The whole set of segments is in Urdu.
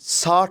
60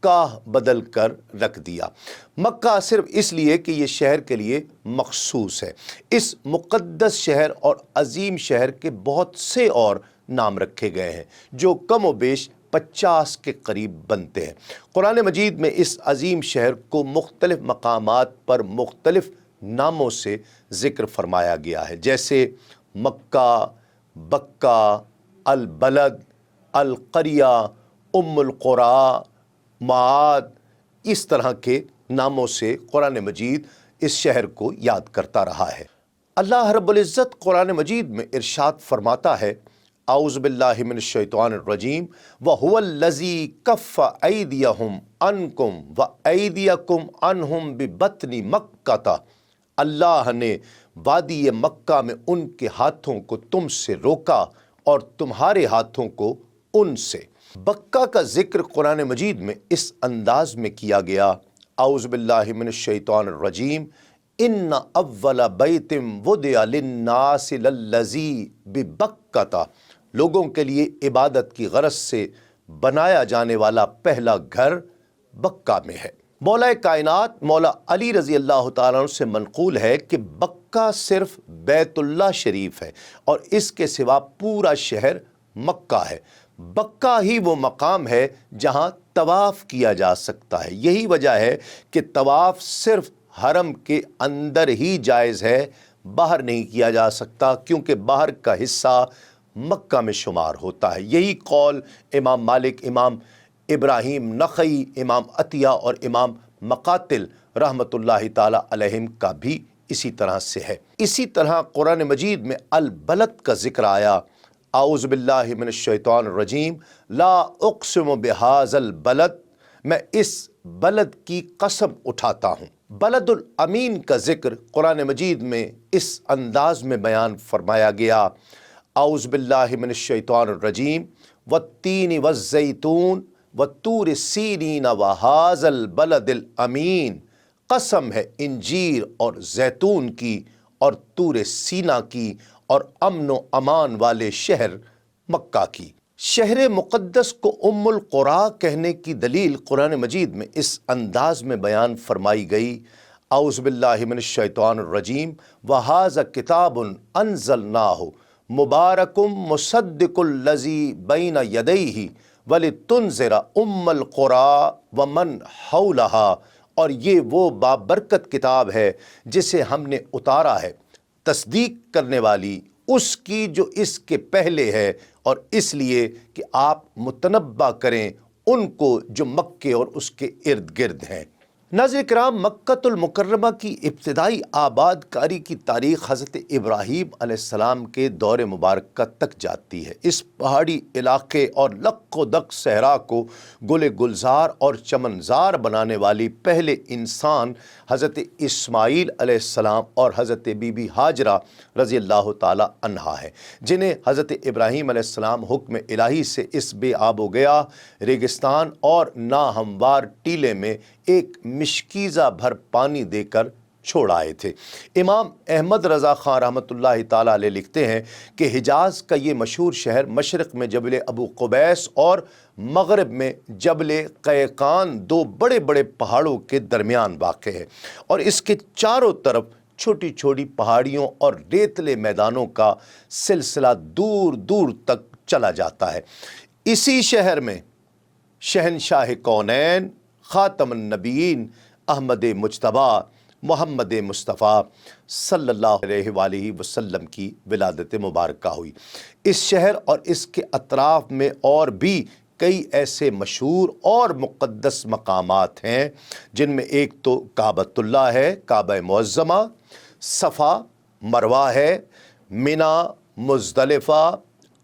مکہ بدل کر رکھ دیا۔ مکہ صرف اس لیے کہ یہ شہر کے لیے مخصوص ہے۔ اس مقدس شہر اور عظیم شہر کے بہت سے اور نام رکھے گئے ہیں جو کم و بیش 50 کے قریب بنتے ہیں۔ قرآن مجید میں اس عظیم شہر کو مختلف مقامات پر مختلف ناموں سے ذکر فرمایا گیا ہے، جیسے مکہ، بکہ، البلد، القریہ، ام القریٰ، معاد، اس طرح کے ناموں سے قرآن مجید اس شہر کو یاد کرتا رہا ہے۔ اللہ رب العزت قرآن مجید میں ارشاد فرماتا ہے، اعوذ باللہ من الشیطان الرجیم وَهُوَ الَّذِي كَفَّ أَيْدِيَهُمْ عَنْكُمْ وَأَيْدِيَكُمْ عَنْهُمْ بِبَطْنِ مَكَّةَ، اللہ نے وادی مکہ میں ان کے ہاتھوں کو تم سے روکا اور تمہارے ہاتھوں کو ان سے۔ بکہ کا ذکر قرآن مجید میں اس انداز میں کیا گیا، اعوذ باللہ من الشیطان الرجیم ان اول بیت وضع للناس للذی ببکۃ، لوگوں کے لیے عبادت کی غرض سے بنایا جانے والا پہلا گھر بکہ میں ہے۔ مولا کائنات مولا علی رضی اللہ تعالیٰ عنہ سے منقول ہے کہ بکہ صرف بیت اللہ شریف ہے اور اس کے سوا پورا شہر مکہ ہے۔ بکہ ہی وہ مقام ہے جہاں طواف کیا جا سکتا ہے۔ یہی وجہ ہے کہ طواف صرف حرم کے اندر ہی جائز ہے، باہر نہیں کیا جا سکتا، کیونکہ باہر کا حصہ مکہ میں شمار ہوتا ہے۔ یہی قول امام مالک، امام ابراہیم نخعی، امام عطیہ اور امام مقاتل رحمۃ اللہ تعالی علیہم کا بھی اسی طرح سے ہے۔ اسی طرح قرآن مجید میں البلد کا ذکر آیا، اعوذ باللہ من الشیطان الرجیم لا اقسم بہذا البلد، میں اس بلد کی قسم اٹھاتا ہوں۔ بلد الامین کا ذکر قرآن مجید میں اس انداز میں بیان فرمایا گیا، اعوذ باللہ من الشیطان الرجیم والتین والزیتون وطور سینین وہذا البلد الامین، قسم ہے انجیر اور زیتون کی اور طور سینا کی اور امن و امان والے شہر مکہ کی۔ شہر مقدس کو ام القریٰ کہنے کی دلیل قرآن مجید میں اس انداز میں بیان فرمائی گئی، اعوذ باللہ من الشیطان الرجیم وَهَذَا كِتَابٌ أَنزَلْنَاهُ مُبَارَكٌ مُصَدِّقُ الَّذِي بَيْنَ يَدَيْهِ وَلِتُنذِرَ أُمَّ الْقُرَىٰ وَمَنْ حَوْلَهَا، اور یہ وہ بابرکت کتاب ہے جسے ہم نے اتارا ہے، تصدیق کرنے والی اس کی جو اس کے پہلے ہے، اور اس لیے کہ آپ متنبہ کریں ان کو جو مکے اور اس کے ارد گرد ہیں۔ ناظرین کرام، مکۃ المکرمہ کی ابتدائی آباد کاری کی تاریخ حضرت ابراہیم علیہ السلام کے دور مبارکہ تک جاتی ہے۔ اس پہاڑی علاقے اور لق و دق صحرا کو گل گلزار اور چمنزار بنانے والی پہلے انسان حضرت اسماعیل علیہ السلام اور حضرت بی بی ہاجرہ رضی اللہ تعالی عنہا ہے، جنہیں حضرت ابراہیم علیہ السلام حکم الہی سے اس بے آب و گیا ریگستان اور ناہموار ٹیلے میں ایک مشکیزہ بھر پانی دے کر چھوڑ آئے تھے۔ امام احمد رضا خان رحمۃ اللہ تعالیٰ علیہ لکھتے ہیں کہ حجاز کا یہ مشہور شہر مشرق میں جبل ابو قبیس اور مغرب میں جبل قیقان، دو بڑے بڑے پہاڑوں کے درمیان واقع ہے، اور اس کے چاروں طرف چھوٹی چھوٹی پہاڑیوں اور ریتلے میدانوں کا سلسلہ دور دور تک چلا جاتا ہے۔ اسی شہر میں شہنشاہ کونین، خاتم النبیین، احمد مجتبیٰ، محمد مصطفیٰ صلی اللہ علیہ وآلہ وسلم کی ولادت مبارکہ ہوئی۔ اس شہر اور اس کے اطراف میں اور بھی کئی ایسے مشہور اور مقدس مقامات ہیں، جن میں ایک تو کعبۃ اللہ ہے، کعبہ معظمہ، صفا، مروہ ہے، منا، مزدلفہ،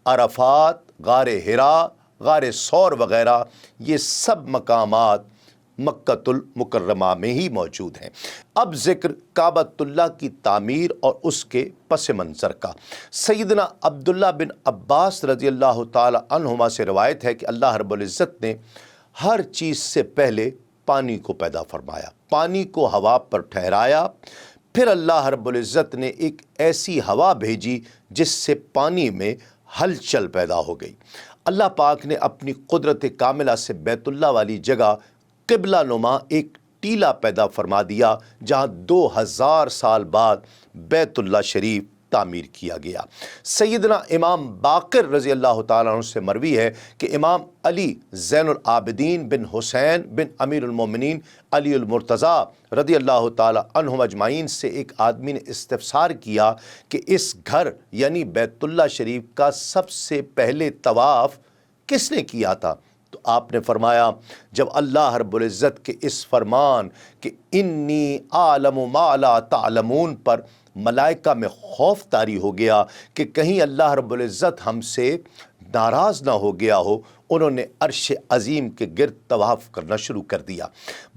عرفات، غار حرا، غار ثور وغیرہ، یہ سب مقامات مکۃ المکرمہ میں ہی موجود ہیں۔ اب ذکر کعبۃ اللہ کی تعمیر اور اس کے پس منظر کا۔ سیدنا عبداللہ بن عباس رضی اللہ تعالی عنہما سے روایت ہے کہ اللہ رب العزت نے ہر چیز سے پہلے پانی کو پیدا فرمایا، پانی کو ہوا پر ٹھہرایا، پھر اللہ رب العزت نے ایک ایسی ہوا بھیجی جس سے پانی میں ہلچل پیدا ہو گئی۔ اللہ پاک نے اپنی قدرت کاملہ سے بیت اللہ والی جگہ قبلہ نما ایک ٹیلا پیدا فرما دیا جہاں 2000 سال بعد بیت اللہ شریف تعمیر کیا گیا۔ سیدنا امام باقر رضی اللہ تعالیٰ عنہ سے مروی ہے کہ امام علی زین العابدین بن حسین بن امیر المومنین علی المرتضیٰ رضی اللہ تعالیٰ عنہم اجمعین سے ایک آدمی نے استفسار کیا کہ اس گھر یعنی بیت اللہ شریف کا سب سے پہلے طواف کس نے کیا تھا؟ تو آپ نے فرمایا جب اللہ رب العزت کے اس فرمان کہ انی اعلم ما لا تعلمون پر ملائکہ میں خوف طاری ہو گیا کہ کہیں اللہ رب العزت ہم سے ناراض نہ ہو گیا ہو، انہوں نے عرش عظیم کے گرد طواف کرنا شروع کر دیا۔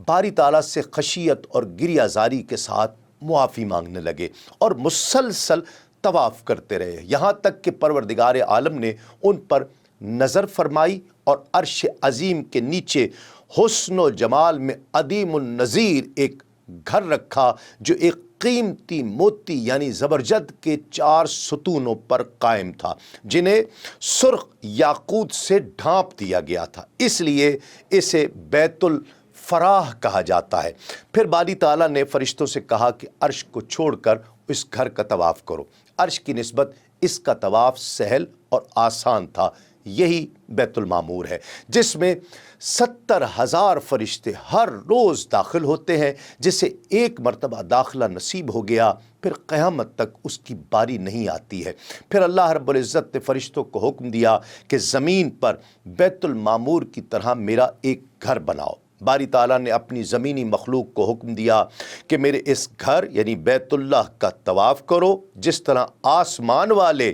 باری تعالیٰ سے خشیت اور گریہ زاری کے ساتھ معافی مانگنے لگے اور مسلسل طواف کرتے رہے، یہاں تک کہ پروردگار عالم نے ان پر نظر فرمائی اور عرش عظیم کے نیچے حسن و جمال میں عدیم النظیر ایک گھر رکھا جو ایک قیمتی موتی یعنی زبرجد کے 4 ستونوں پر قائم تھا، جنہیں سرخ یاقوت سے ڈھانپ دیا گیا تھا، اس لیے اسے بیت الفراح کہا جاتا ہے۔ پھر باری تعالیٰ نے فرشتوں سے کہا کہ عرش کو چھوڑ کر اس گھر کا طواف کرو۔ عرش کی نسبت اس کا طواف سہل اور آسان تھا۔ یہی بیت المعمور ہے جس میں 70,000 فرشتے ہر روز داخل ہوتے ہیں، جسے ایک مرتبہ داخلہ نصیب ہو گیا پھر قیامت تک اس کی باری نہیں آتی ہے۔ پھر اللہ رب العزت نے فرشتوں کو حکم دیا کہ زمین پر بیت المعمور کی طرح میرا ایک گھر بناؤ۔ باری تعالیٰ نے اپنی زمینی مخلوق کو حکم دیا کہ میرے اس گھر یعنی بیت اللہ کا طواف کرو جس طرح آسمان والے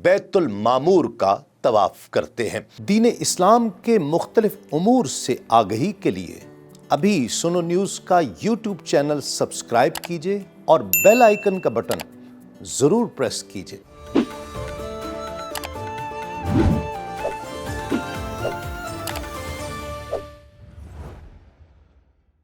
بیت المعمور کا طواف کرتے ہیں۔ دین اسلام کے مختلف امور سے آگہی کے لیے ابھی سنو نیوز کا یوٹیوب چینل سبسکرائب کیجئے اور بیل آئیکن کا بٹن ضرور پریس کیجئے۔